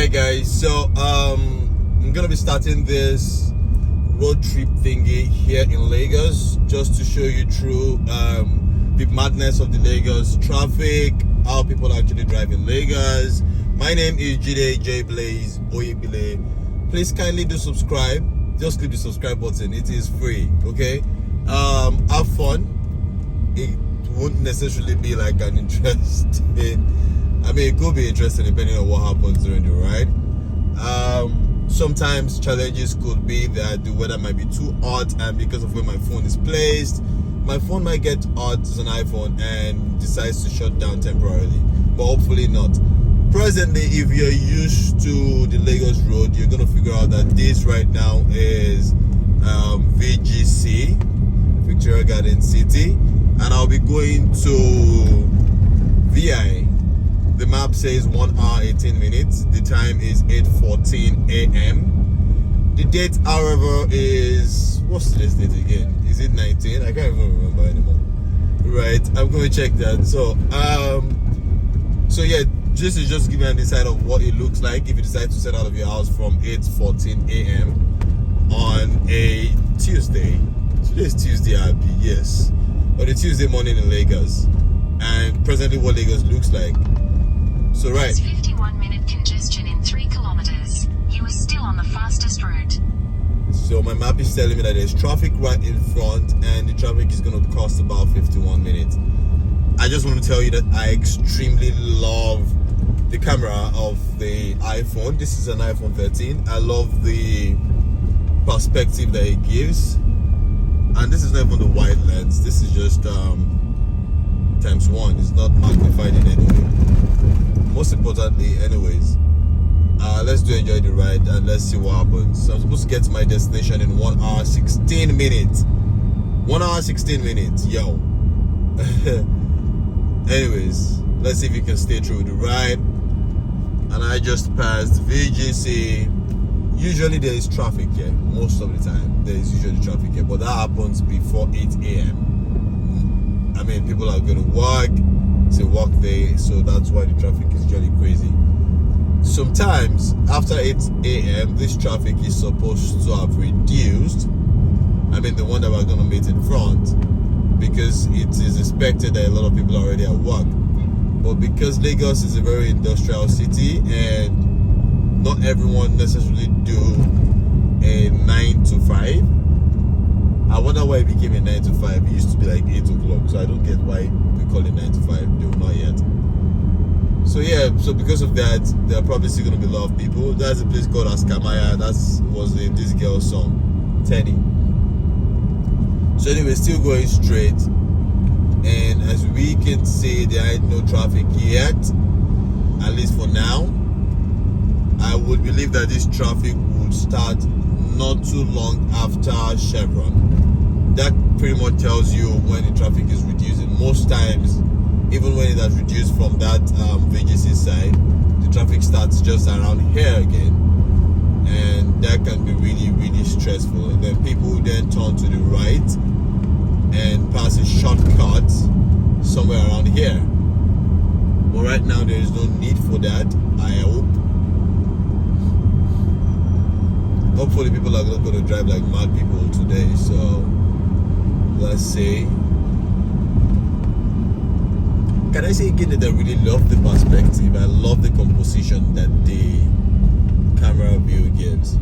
Alright guys, so I'm gonna be starting this road trip thingy here in Lagos just to show you through the madness of the Lagos traffic, how people actually drive in Lagos. My name is Jide J Blaze Oyebile. Please kindly do subscribe. Just click the subscribe button. It is free, okay? Have fun. It won't necessarily be like an interesting, I mean, it could be interesting depending on what happens during the ride. Sometimes challenges could be that the weather might be too hot, and because of where my phone is placed, my phone might get hot as an iPhone and decides to shut down temporarily, but hopefully not. Presently, if you're used to the Lagos road, you're gonna figure out that this right now is VGC, Victoria Garden City, and I'll be going to VI. The map says 1 hour 18 minutes. The time is 8:14 a.m. The date, however, is, what's today's date again? Is it 19? I can't even remember anymore. Right, I'm going to check that. So yeah, this is just giving an insight of what it looks like if you decide to set out of your house from 8:14 a.m. on a Tuesday. Today's Tuesday, yes, on a Tuesday morning in Lagos, and presently what Lagos looks like. So right. 51-minute congestion in 3 kilometers. You are still on the fastest route. So my map is telling me that there's traffic right in front, and the traffic is going to cost about 51 minutes. I just want to tell you that I extremely love the camera of the iPhone. This is an iPhone 13. I love the perspective that it gives, and this is not even the wide lens. This is just ×1. It's not magnified in any way. Most importantly, anyways, let's do enjoy the ride and let's see what happens. So I'm supposed to get to my destination in 1 hour 16 minutes. 1 hour 16 minutes, yo. Anyways, let's see if you can stay through the ride. And I just passed VGC. Usually there is traffic here. Most of the time there is usually traffic here, but that happens before 8 a.m. I mean, people are going to work. It's a work day, so that's why the traffic is usually crazy. Sometimes after 8 a.m. this traffic is supposed to have reduced. I mean, the one that we're going to meet in front, because it is expected that a lot of people are already at work. But because Lagos is a very industrial city and not everyone necessarily do a 9 to 5, I wonder why it became a 9 to 5. It used to be like 8 o'clock, so I don't get why we call it 9 to 5. No, not yet. So yeah, so because of that, there are probably still going to be a lot of people. There's a place called Askamaya. That was in this girl's song, Teddy. So anyway, still going straight. And as we can see, there ain't no traffic yet, at least for now. I would believe that this traffic would start not too long after Chevron. That pretty much tells you when the traffic is reducing. Most times, even when it has reduced from that VGC side, the traffic starts just around here again, and that can be really, really stressful. And then people then turn to the right and pass a shortcut somewhere around here. But right now there is no need for that, I hope. Hopefully people are not going to drive like mad people today, so let's see. Can I say again that I really love the perspective? I love the composition that the camera view gives.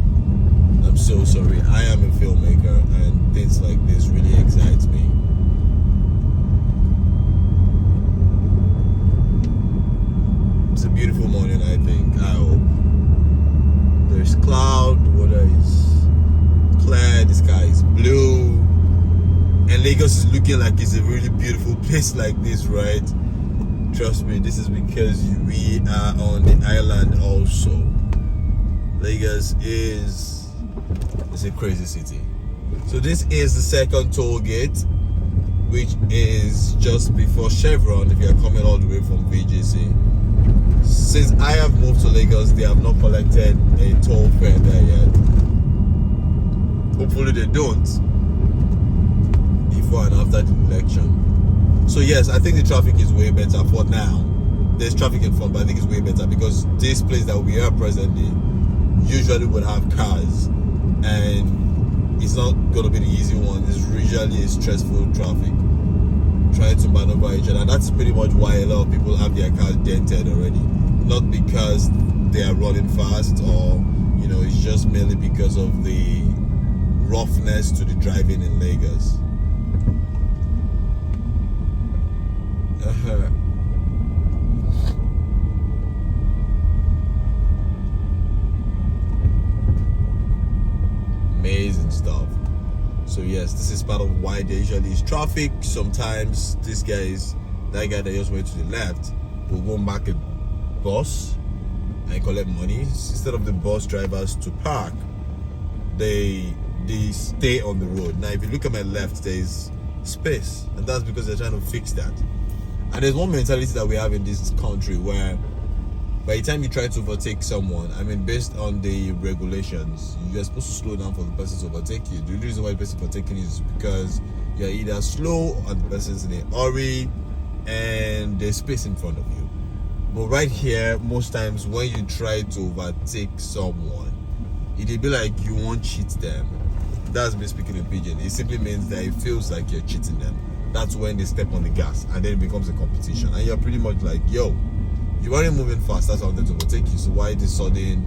I'm so sorry. I am a filmmaker and things like this really excites me. It's a beautiful morning, I think. I hope. There's cloud, water is clear, the sky is blue, and Lagos is looking like it's a really beautiful place like this, right? Trust me, this is because we are on the island also. Lagos is a crazy city. So this is the second toll gate, which is just before Chevron if you are coming all the way from VGC. Since I have moved to Lagos, they have not collected a toll fare there yet. Hopefully they don't before and after the election. So yes, I think the traffic is way better for now there's traffic in front, but I think it's way better because this place that we are presently usually would have cars, and it's not gonna be the easy one. It's usually a stressful traffic trying to maneuver each other. And that's pretty much why a lot of people have their cars dented already. Not because they are running fast, or it's just merely because of the roughness to the driving in Lagos. Amazing stuff. So yes, this is part of why there usually is traffic. Sometimes that guy that just went to the left will go back a bus and collect money. Instead of the bus drivers to park, they stay on the road. Now if you look at my left, there's space, and that's because they're trying to fix that. And there's one mentality that we have in this country where by the time you try to overtake someone, based on the regulations, you're supposed to slow down for the person to overtake you. The reason why the person overtaking you is because you're either slow or the person's in a hurry and there's space in front of you. But right here, most times when you try to overtake someone, it'll be like you won't cheat them. That's me speaking in pidgin. It simply means that it feels like you're cheating them. That's when they step on the gas, and then it becomes a competition. And you're pretty much like, yo, you aren't moving fast, that's how I'm going to overtake you. So why this sudden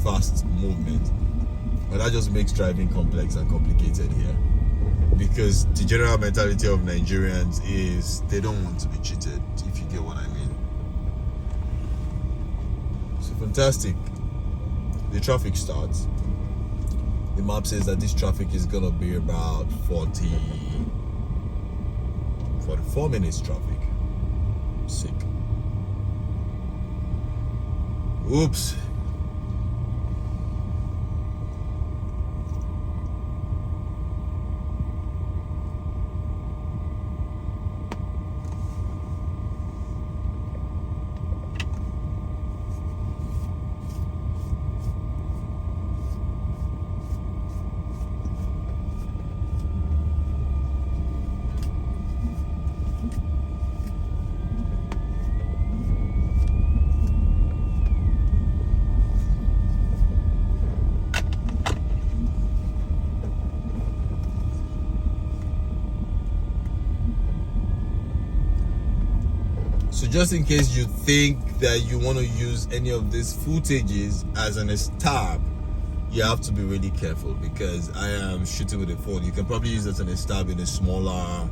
fast movement? Well, that just makes driving complex and complicated here. Because the general mentality of Nigerians is they don't want to be cheated, if you get what I mean. So fantastic. The traffic starts. The map says that this traffic is gonna be about 44 minutes traffic. Sick. Oops. So just in case you think that you want to use any of these footages as an stab, you have to be really careful because I am shooting with a phone. You can probably use it as a stab in a smaller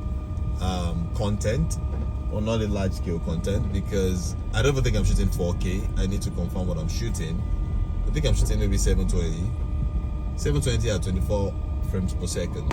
content or not a large scale content, because I don't even think I'm shooting 4K. I need to confirm what I'm shooting. I think I'm shooting maybe 720 at 24 frames per second.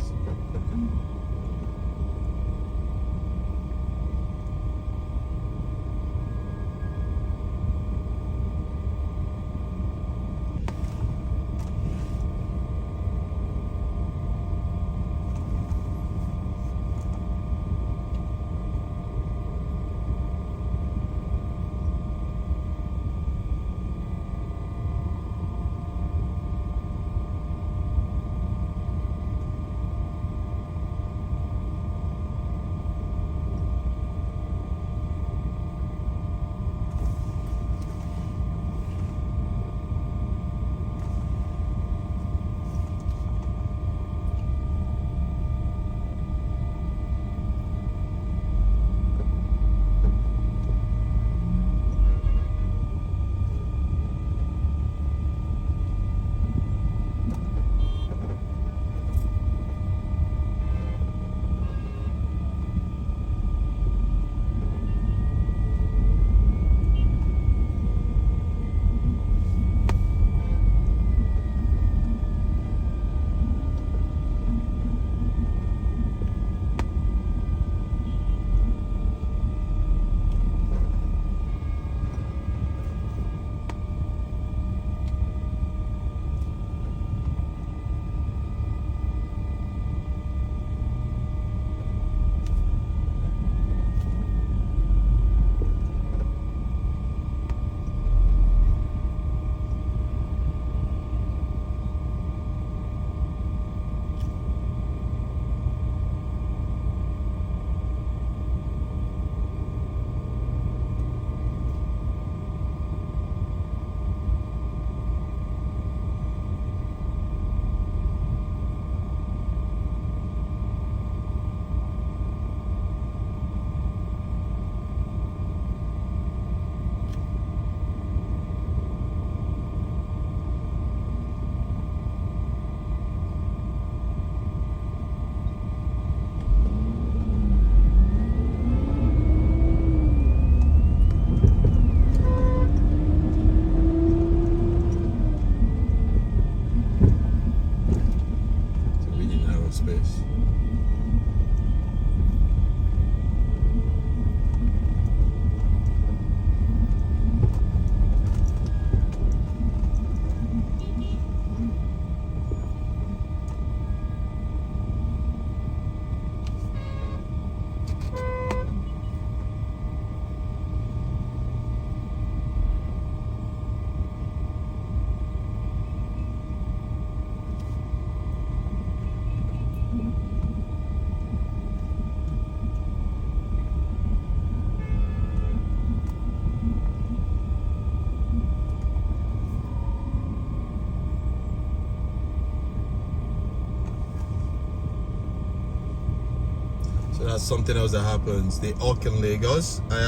something else that happens, the Hawk in Lagos. I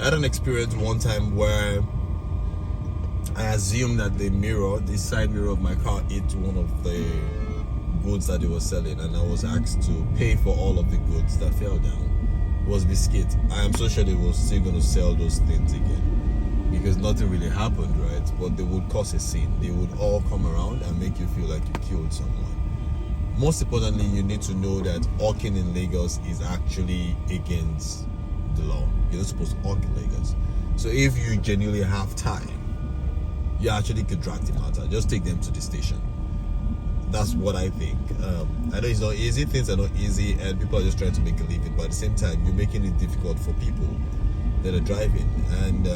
had an experience one time where I assumed that the side mirror of my car hit one of the goods that they were selling, and I was asked to pay for all of the goods that fell down. It was biscuit. I am so sure they were still going to sell those things again because nothing really happened, right? But they would cause a scene. They would all come around and make you feel like you killed someone. Most importantly, you need to know that hawking in Lagos is actually against the law. You're not supposed to hawk in Lagos. So if you genuinely have time, you actually could drag them out. Just take them to the station. That's what I think. I know it's not easy. Things are not easy, and people are just trying to make a living. But at the same time, you're making it difficult for people that are driving. And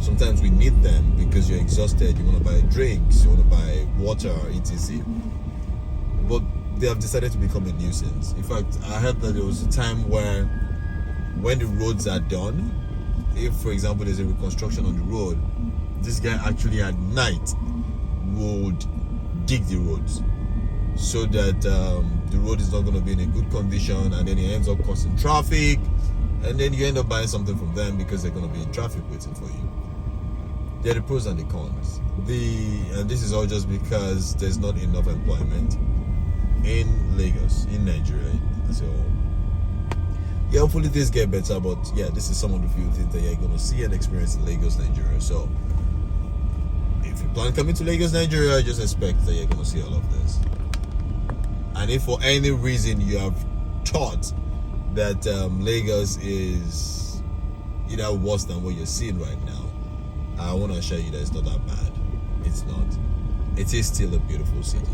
sometimes we need them because you're exhausted. You want to buy drinks, you want to buy water, etc. But they have decided to become a nuisance. In fact, I heard that there was a time where, when the roads are done, if, for example, there's a reconstruction on the road, this guy actually at night would dig the roads so that the road is not going to be in a good condition, and then it ends up causing traffic, and then you end up buying something from them because they're going to be in traffic waiting for you. There are the pros and the cons. And this is all just because there's not enough employment in Lagos, in Nigeria as a whole. Yeah, hopefully things get better, but yeah, this is some of the few things that you're going to see and experience in Lagos, Nigeria. So if you plan coming to Lagos, Nigeria, just expect that you're going to see all of this. And if for any reason you have thought that Lagos is either worse than what you're seeing right now, I want to assure you that it's not that bad. It's not. It is still a beautiful city.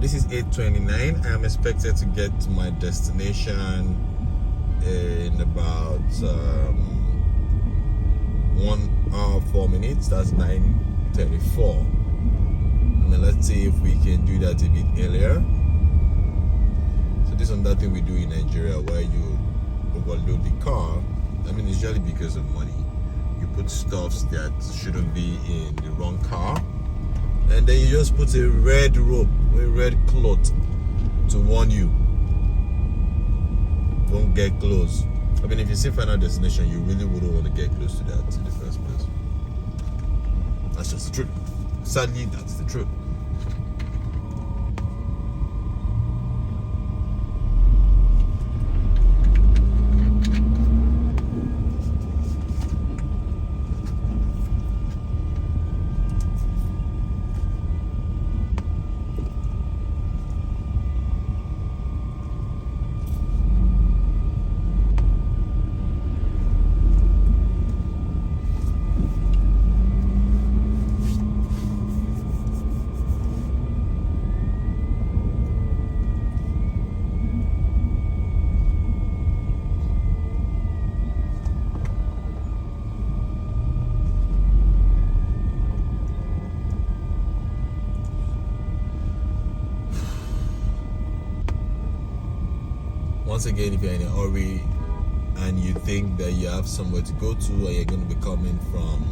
this is 8:29. I am expected to get to my destination in about 1 hour 4 minutes. That's 9:34. I mean, let's see if we can do that a bit earlier. So this is another thing we do in Nigeria where you overload the car. I mean, it's usually because of money. You put stuffs that shouldn't be in the wrong car, and then you just put a red rope, a red cloth to warn you. Don't get close. I mean, if you see final destination, you really wouldn't want to get close to that in the first place. That's just the truth. Sadly, that's the truth. Once again, if you're in a hurry and you think that you have somewhere to go to, or you're going to be coming from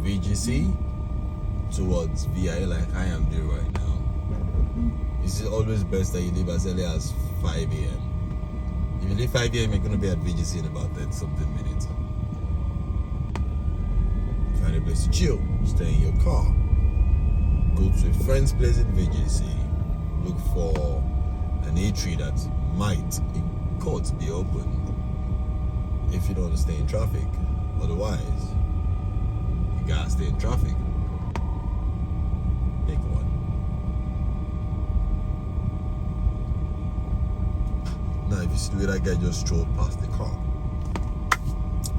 VGC towards VI like I am doing right now, it's always best that you leave as early as 5 a.m. If you leave 5 a.m., you're going to be at VGC in about 30 something minutes. Find a place to chill, stay in your car, go to a friend's place in VGC, look for an eatery that might, in quotes, be open if you don't want to stay in traffic. Otherwise, you gotta stay in traffic. Pick one. Now, if you see the way that guy just strolled past the car,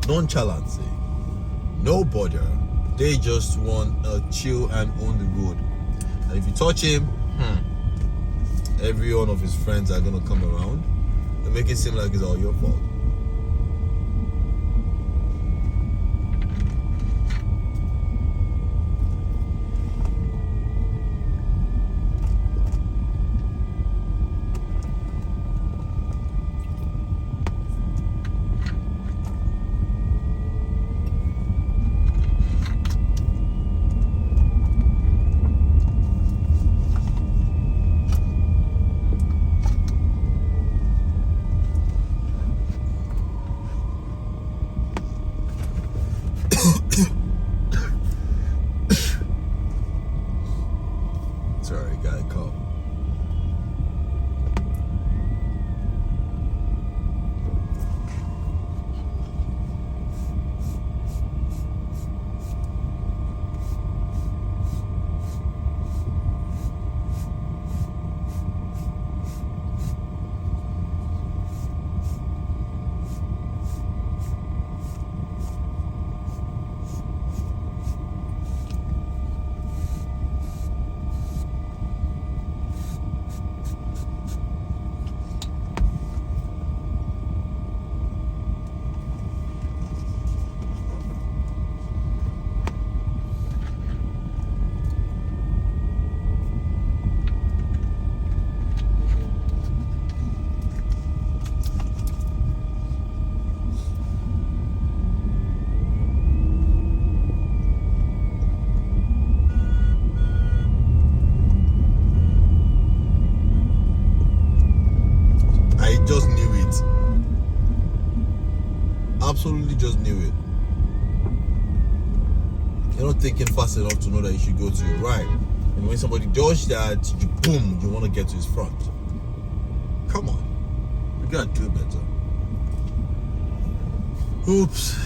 nonchalance, no bother. They just want to chill and own the road. And if you touch him, every one of his friends are gonna come around and make it seem like it's all your fault. Sorry, got a call. Absolutely just knew it. You're not thinking fast enough to know that you should go to your right. And when somebody does that, you boom, you want to get to his front. Come on. You gotta do better. Oops.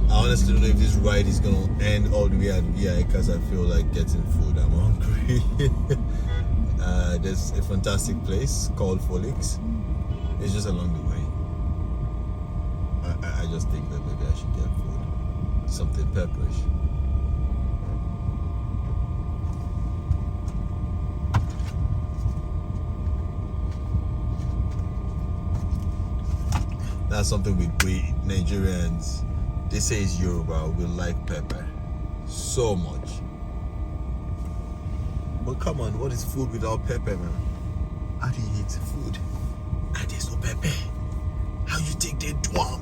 I honestly don't know if this ride is gonna end all the way at VI because I feel like getting food. I'm hungry. There's a fantastic place called Folix. It's just along the way. I just think that maybe I should get food. Something pepperish. That's something we Nigerians, they say it's Yoruba, we like pepper so much. But come on, what is food without pepper, man? How do you eat food and there's no pepper? How you take the dwam?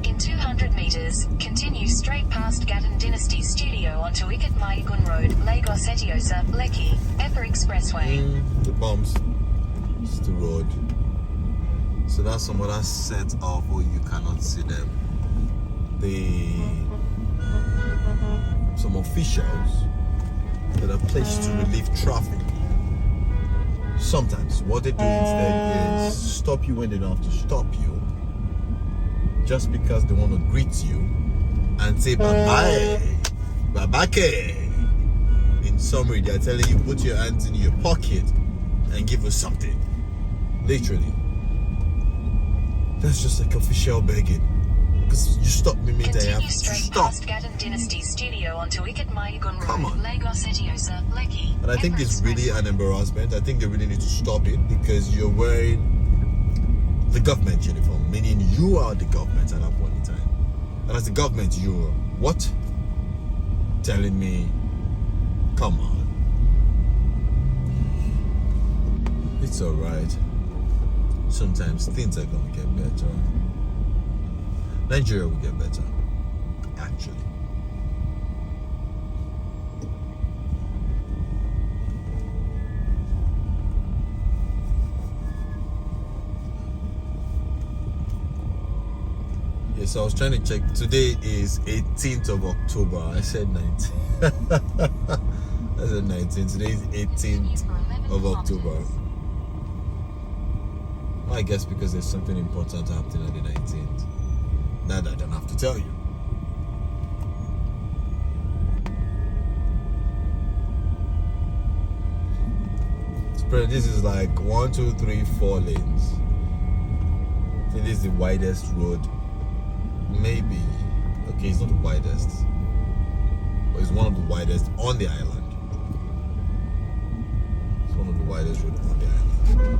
In 200 meters, continue straight past Gatton Dynasty Studio onto Ikat Maigun Road, Lagos Etiosa, Lekki, Epa Expressway. The bombs. It's the road. So that's some other set of, oh, you cannot see them. Some officials that are placed to relieve traffic. Sometimes what they do instead is stop you when they don't have to stop you, just because they want to greet you and say bye-bye, bye-bye. In summary, they're telling you put your hands in your pocket and give us something. Literally. That's just like official begging. Because you stop me, mate. I have Continue to straight stop. past Gatton Dynasty Studio onto Ikat Maigun Come Road, on. Lagos Etiosa, Lekki. And I think Epa it's really Expressway. an embarrassment. I think they really need to stop it because you're wearing the government uniform, meaning you are the government at that point in time. And as the government, you're what? Telling me, come on. It's alright. Sometimes things are gonna get better. Nigeria will get better, actually. Yes, I was trying to check. Today is 18th of October. I said 19. I said 19. Today is 18th of October. Well, I guess because there's something important happening on the 19th. That I don't have to tell you. This is like 1, 2, 3, 4 lanes. I think this is the widest road. Maybe. Okay, it's not the widest. But it's one of the widest on the island. It's one of the widest roads on the island.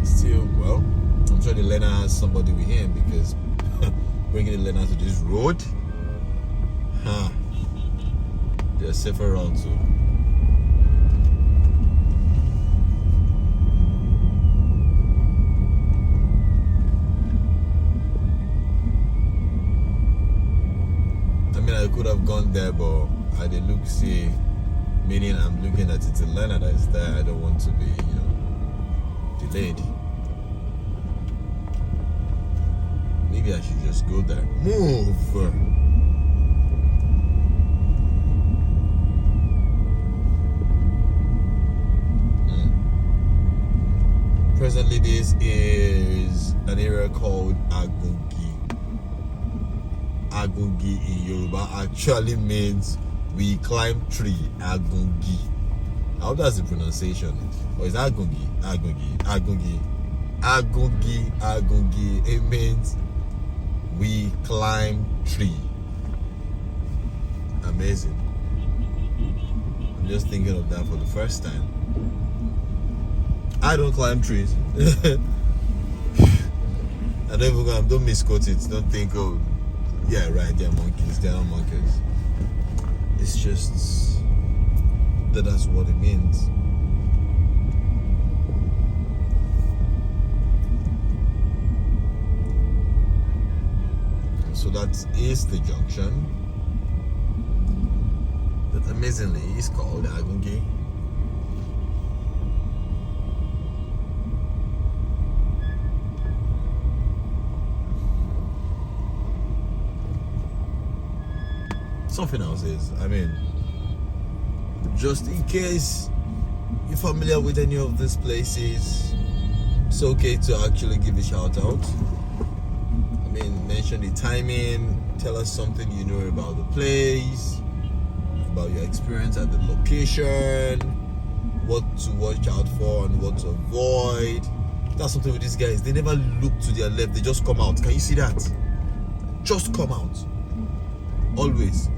Still, well, I'm sure the learner has somebody with him because bringing the learner to this road, there's safer route too. I mean, I could have gone there, but I did look see, meaning I'm looking at it, the learner that is there. I don't want to be, delayed. Maybe I should just go there. Move! Presently, this is an area called Agungi. Agungi in Yoruba actually means we climb tree. Agungi. How does the pronunciation? Or is Agungi? Agungi. Agungi. Agungi. Agungi. It means we climb tree. Amazing. I'm just thinking of that for the first time. I don't climb trees. I don't misquote it. Don't think, oh, yeah, right, they're monkeys. They're not monkeys. It's just that's what it means. So that is the junction that amazingly is called Agungi. Something else is, I mean, just in case you're familiar with any of these places, it's okay to actually give a shout out. I mean, mention the timing, tell us something you know about the place, about your experience at the location, what to watch out for and what to avoid. That's something with these guys. They never look to their left, they just come out. Can you see that? Just come out. Always.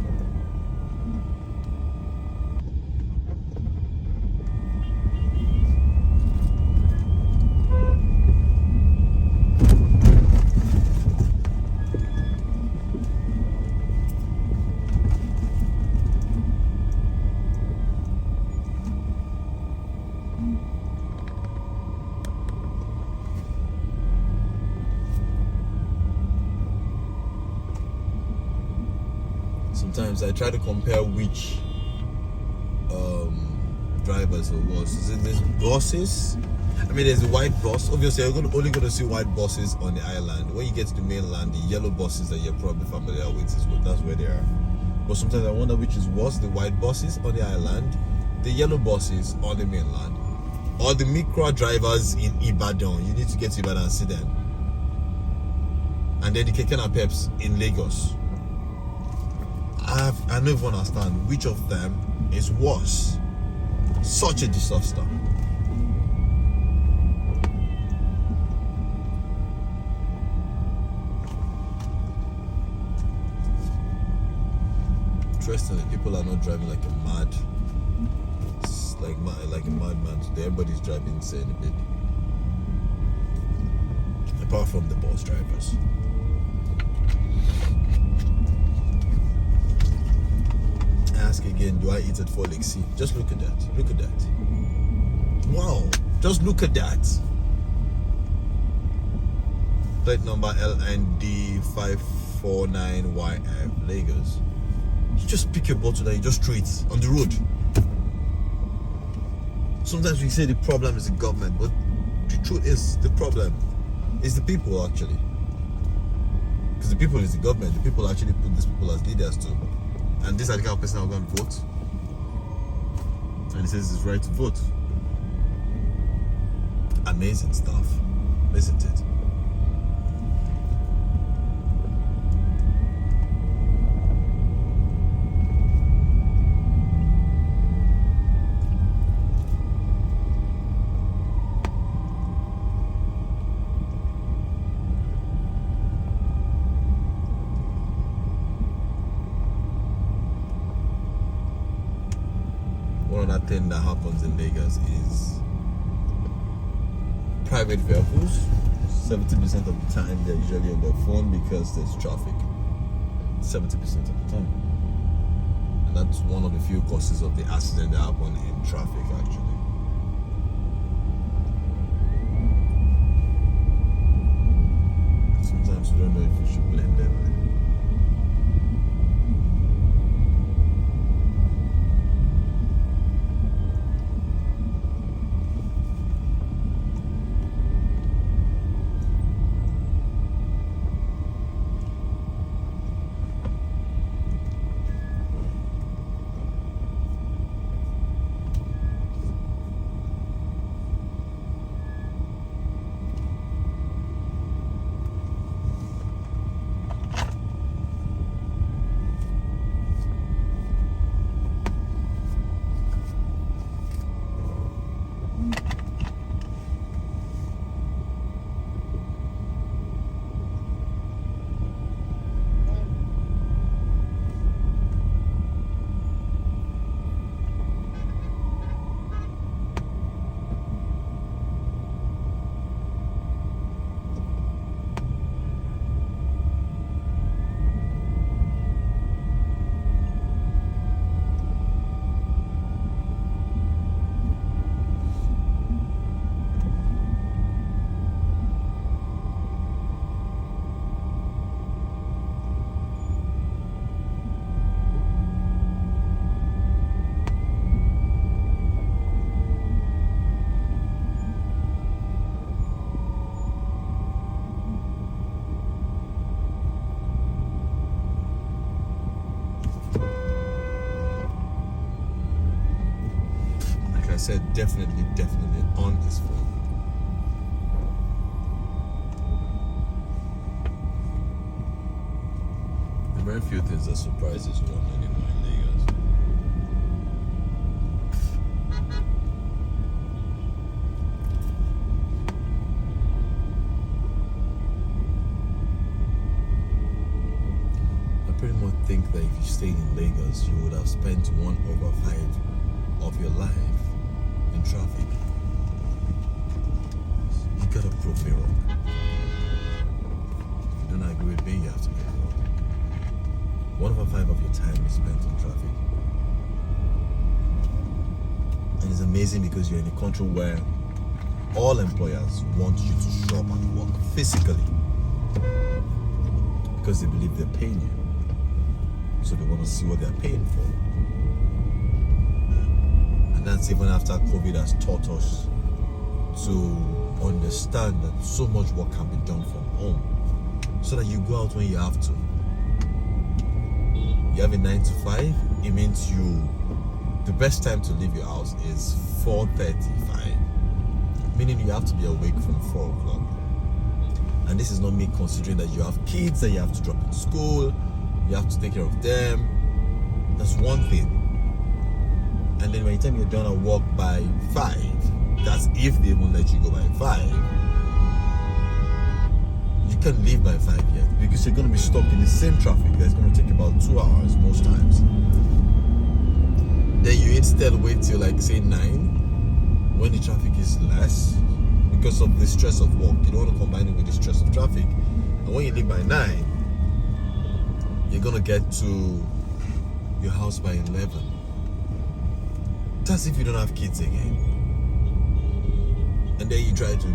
Sometimes I try to compare which drivers are worse. Is it these buses? I mean, there's a white bus. Obviously, you're only going to see white buses on the island. When you get to the mainland, the yellow buses that you're probably familiar with that's where they are. But sometimes I wonder which is worse: the white buses on the island, the yellow buses on the mainland, or the Micra drivers in Ibadan. You need to get to Ibadan and see them, and then the Keke Napeps in Lagos. I don't even understand which of them is worse. Such a disaster. Interestingly, people are not driving like a mad, like a madman today. Everybody's driving insane a bit, apart from the bus drivers. Ask again, do I eat at 4 Lake C? Just look at that. Look at that. Wow. Just look at that. Plate number LND549YF, Lagos. You just pick your bottle and you just throw it on the road. Sometimes we say the problem is the government, but the truth is the problem is the people actually. Because the people is the government. The people actually put these people as leaders too. And these are the kind of person who are going to vote. And he says it's right to vote. Amazing stuff, isn't it? One other thing that happens in Lagos is private vehicles. 70% of the time they're usually on their phone because there's traffic. 70% of the time. And that's one of the few causes of the accident that happen in traffic actually. Sometimes we don't know if we should blame them. I said, definitely on his phone. There are very few things that surprises one anymore in Lagos. I pretty much think that if you stayed in Lagos, you would have spent 1/5 of your life in traffic. You gotta prove me wrong. If you don't agree with me, you have to be wrong. 1/5 of your time is spent in traffic. And it's amazing because you're in a country where all employers want you to show up and work physically because they believe they're paying you. So they want to see what they're paying for. And that's even after COVID has taught us to understand that so much work can be done from home so that you go out when you have to. You have a 9 to 5, it means the best time to leave your house is 4:35, meaning you have to be awake from 4 o'clock. And this is not me considering that you have kids that you have to drop in school, you have to take care of them. That's one thing. And then by the time you're done at work by 5, that's if they won't let you go by 5, you can't leave by 5 yet because you're going to be stuck in the same traffic that's going to take about 2 hours most times. Then you instead wait till like say 9 when the traffic is less because of the stress of work. You don't want to combine it with the stress of traffic. And when you leave by 9, you're going to get to your house by 11. That's if you don't have kids again. And then you try to,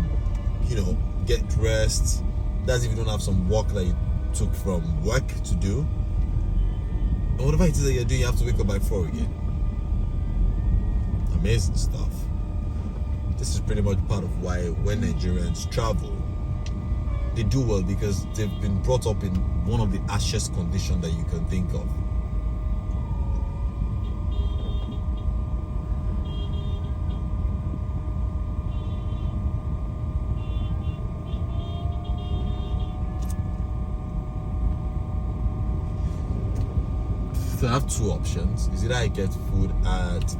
get dressed. That's if you don't have some work that you took from work to do. And whatever it is that you're doing, you have to wake up by 4 again. Amazing stuff. This is pretty much part of why when Nigerians travel, they do well because they've been brought up in one of the harshest conditions that you can think of. So I have two options. Is either I get food at,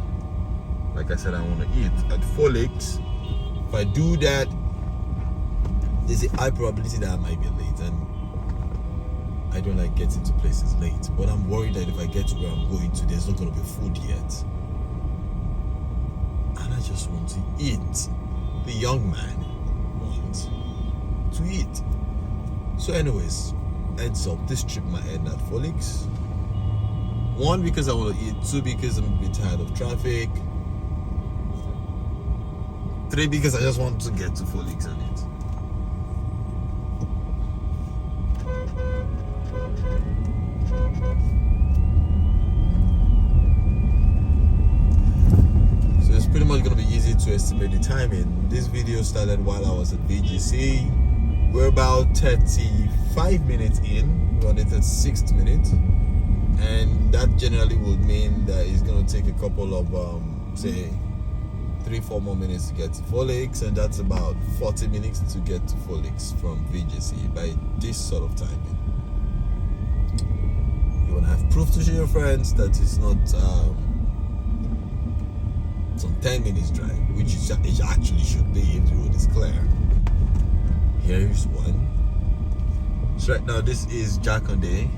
like I said, I want to eat at 4 Lakes. If I do that, there's a high probability that I might be late, and I don't like getting to places late. But I'm worried that if I get to where I'm going to, there's not going to be food yet, and I just want to eat. The young man wants to eat. So anyways, heads up, this trip might end at 4 Lakes. 1, because I want to eat. 2, because I'm a bit tired of traffic. 3, because I just want to get to 4 Lakes and eat. So it's pretty much going to be easy to estimate the timing. This video started while I was at VGC. We're about 35 minutes in. We're on the 36th minute. And that generally would mean that it's going to take a couple of, say, 3-4 more minutes to get to 4 Lakes, and that's about 40 minutes to get to 4 Lakes from VGC by this sort of timing. You want to have proof to show your friends that it's not some 10 minutes drive, which it actually should be if the road is clear. Here's one. So right now this is Jakande.